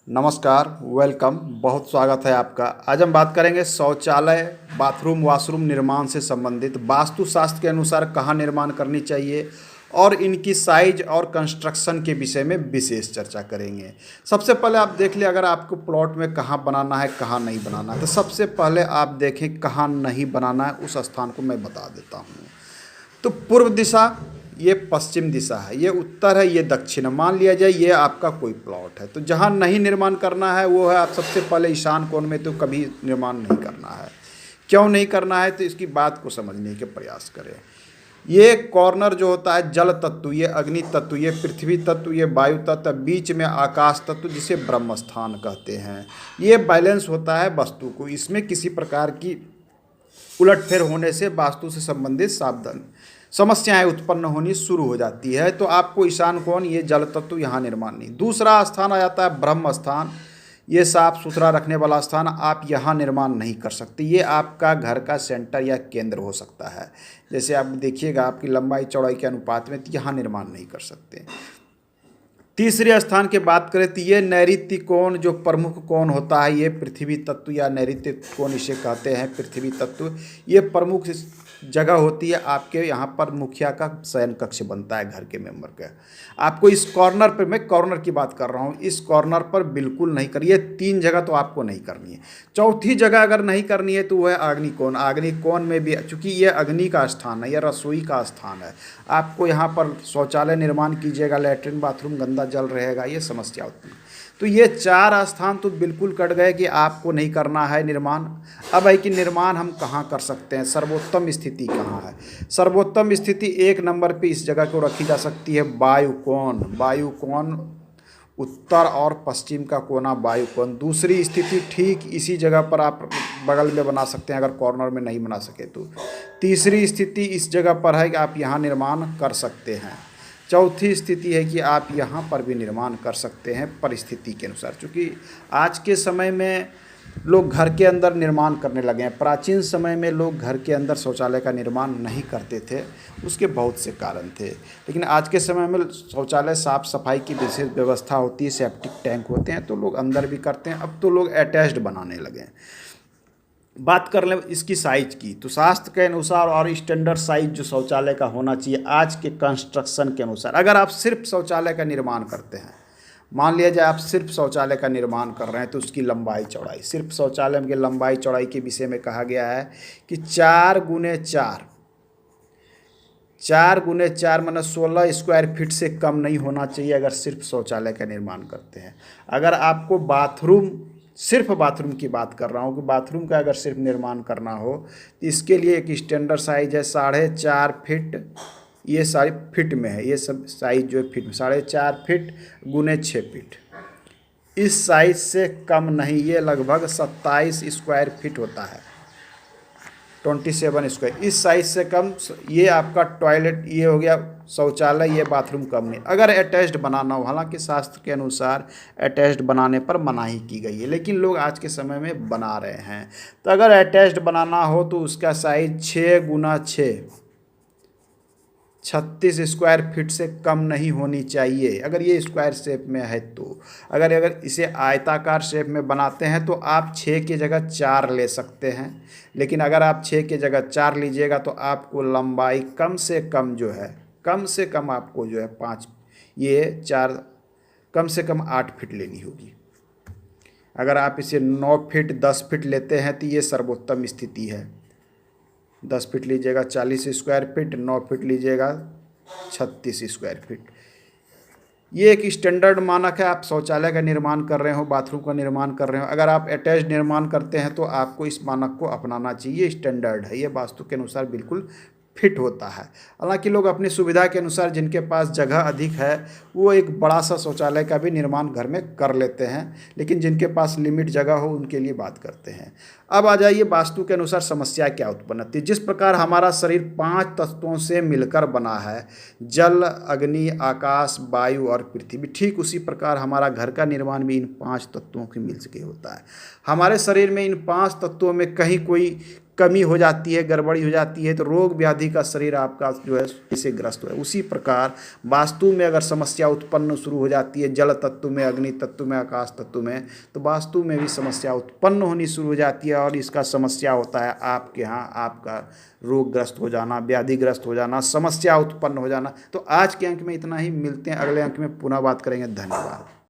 नमस्कार, वेलकम। बहुत स्वागत है आपका। आज हम बात करेंगे शौचालय, बाथरूम, वॉशरूम निर्माण से संबंधित वास्तुशास्त्र के अनुसार कहाँ निर्माण करनी चाहिए और इनकी साइज और कंस्ट्रक्शन के विषय में विशेष चर्चा करेंगे। सबसे पहले आप देख लें, अगर आपको प्लॉट में कहाँ बनाना है, कहाँ नहीं बनाना है, तो सबसे पहले आप देखें कहाँ नहीं बनाना है, उस स्थान को मैं बता देता हूँ। तो पूर्व दिशा, ये पश्चिम दिशा है, ये उत्तर है, ये दक्षिण है। मान लिया जाए ये आपका कोई प्लॉट है, तो जहाँ नहीं निर्माण करना है वो है आप सबसे पहले ईशान कोण में तो कभी निर्माण नहीं करना है। क्यों नहीं करना है, तो इसकी बात को समझने के प्रयास करें। ये कॉर्नर जो होता है, जल तत्व, ये अग्नि तत्व, ये पृथ्वी तत्व, ये वायु तत्व, बीच में आकाश तत्व जिसे ब्रह्म स्थान कहते हैं, ये बैलेंस होता है वस्तु को। इसमें किसी प्रकार की उलटफेर होने से वास्तु से संबंधित सावधान समस्याएं उत्पन्न होनी शुरू हो जाती है। तो आपको ईशान कोण, ये जल तत्व, यहाँ निर्माण नहीं। दूसरा स्थान आ जाता है ब्रह्म स्थान, ये साफ सुथरा रखने वाला स्थान, आप यहाँ निर्माण नहीं कर सकते। ये आपका घर का सेंटर या केंद्र हो सकता है। जैसे आप देखिएगा आपकी लंबाई चौड़ाई के अनुपात में, तो यहाँ निर्माण नहीं कर सकते। तीसरे स्थान की बात करें तो ये नैऋत्य कोण, जो प्रमुख कोण होता है, ये पृथ्वी तत्व या नैऋत्य कोण इसे कहते हैं। पृथ्वी तत्व ये प्रमुख जगह होती है। आपके यहाँ पर मुखिया का शयन कक्ष बनता है घर के मेंबर का। आपको इस कॉर्नर पर, मैं कॉर्नर की बात कर रहा हूँ, इस कॉर्नर पर बिल्कुल नहीं करिए। 3 जगह तो आपको नहीं करनी है। चौथी जगह अगर नहीं करनी है तो वह है अग्निकोण। अग्निकोण में भी, चूँकि ये अग्नि का स्थान है, यह रसोई का स्थान है, आपको यहाँ पर शौचालय निर्माण कीजिएगा, लैट्रिन बाथरूम गंदा जल रहेगा, ये समस्या होती है। तो ये 4 स्थान तो बिल्कुल कट गए कि आपको नहीं करना है निर्माण। अब है कि निर्माण हम कहाँ कर सकते हैं, सर्वोत्तम स्थिति कहाँ है। सर्वोत्तम स्थिति 1 नंबर पे इस जगह को रखी जा सकती है, वायुकोण। वायुकोण उत्तर और पश्चिम का कोना वायुकोण। दूसरी स्थिति ठीक इसी जगह पर आप बगल में बना सकते हैं, अगर कॉर्नर में नहीं बना सके तो। तीसरी स्थिति इस जगह पर है कि आप यहाँ निर्माण कर सकते हैं। चौथी स्थिति है कि आप यहाँ पर भी निर्माण कर सकते हैं परिस्थिति के अनुसार। क्योंकि आज के समय में लोग घर के अंदर निर्माण करने लगे हैं। प्राचीन समय में लोग घर के अंदर शौचालय का निर्माण नहीं करते थे, उसके बहुत से कारण थे। लेकिन आज के समय में शौचालय साफ़ सफाई की विशेष व्यवस्था होती है, सेप्टिक टैंक होते हैं, तो लोग अंदर भी करते हैं। अब तो लोग अटैच्ड बनाने लगे हैं। बात कर लें इसकी साइज की, तो शास्त्र के अनुसार और स्टैंडर्ड साइज जो शौचालय का होना चाहिए आज के कंस्ट्रक्शन के अनुसार, अगर आप सिर्फ शौचालय का निर्माण करते हैं, मान लिया जाए आप सिर्फ शौचालय का निर्माण कर रहे हैं, तो उसकी लंबाई चौड़ाई, सिर्फ शौचालय की लंबाई चौड़ाई के विषय में कहा गया है कि 4x4, 4x4 मतलब 16 स्क्वायर फीट से कम नहीं होना चाहिए अगर सिर्फ शौचालय का निर्माण करते हैं। अगर आपको बाथरूम, सिर्फ बाथरूम की बात कर रहा हूँ कि बाथरूम का अगर सिर्फ निर्माण करना हो, तो इसके लिए एक स्टैंडर्ड साइज है 4.5 फीट। ये सारी फिट में है, ये सब साइज जो है फिट में, 4.5 फीट × 6 फीट। इस साइज से कम नहीं, ये लगभग 27 स्क्वायर फीट होता है, 27 स्क्वायर। इस साइज से कम ये आपका टॉयलेट, ये हो गया शौचालय, ये बाथरूम कम नहीं। अगर अटैच्ड बनाना हो, हालांकि शास्त्र के अनुसार अटैच्ड बनाने पर मनाही की गई है, लेकिन लोग आज के समय में बना रहे हैं। तो अगर अटैच्ड बनाना हो तो उसका साइज 6x6, 36 स्क्वायर फीट से कम नहीं होनी चाहिए, अगर ये स्क्वायर शेप में है तो। अगर इसे आयताकार शेप में बनाते हैं तो आप 6 की जगह 4 ले सकते हैं। लेकिन अगर आप 6 की जगह 4 लीजिएगा तो आपको लंबाई कम से कम जो है, कम से कम आपको जो है 5, ये 4, कम से कम 8 फीट लेनी होगी। अगर आप इसे 9 फीट 10 फीट लेते हैं तो ये सर्वोत्तम स्थिति है। 10 फीट लीजिएगा 40 स्क्वायर फीट, 9 फीट लीजिएगा 36 स्क्वायर फीट। ये एक स्टैंडर्ड मानक है। आप शौचालय का निर्माण कर रहे हो, बाथरूम का निर्माण कर रहे हो, अगर आप अटैच निर्माण करते हैं तो आपको इस मानक को अपनाना चाहिए। स्टैंडर्ड है, ये वास्तु के अनुसार बिल्कुल फिट होता है। हालांकि लोग अपनी सुविधा के अनुसार, जिनके पास जगह अधिक है, वो एक बड़ा सा शौचालय का भी निर्माण घर में कर लेते हैं, लेकिन जिनके पास लिमिट जगह हो उनके लिए बात करते हैं। अब आ जाइए वास्तु के अनुसार समस्या क्या उत्पन्न होती है। जिस प्रकार हमारा शरीर 5 तत्वों से मिलकर बना है, जल, अग्नि, आकाश, वायु और पृथ्वी, ठीक उसी प्रकार हमारा घर का निर्माण भी इन 5 तत्वों के मिल के होता है। हमारे शरीर में इन 5 तत्वों में कहीं कोई कमी हो जाती है, गड़बड़ी हो जाती है, तो रोग व्याधि का शरीर आपका जो है इससे ग्रस्त है। उसी प्रकार वास्तु में अगर समस्या उत्पन्न शुरू हो जाती है, जल तत्व में, अग्नि तत्व में, आकाश तत्व में, तो वास्तु में भी समस्या उत्पन्न होनी शुरू हो जाती है। और इसका समस्या होता है आपके यहाँ आपका रोगग्रस्त हो जाना, व्याधिग्रस्त हो जाना, समस्या उत्पन्न हो जाना। तो आज के अंक में इतना ही, मिलते हैं अगले अंक में, पुनः बात करेंगे। धन्यवाद।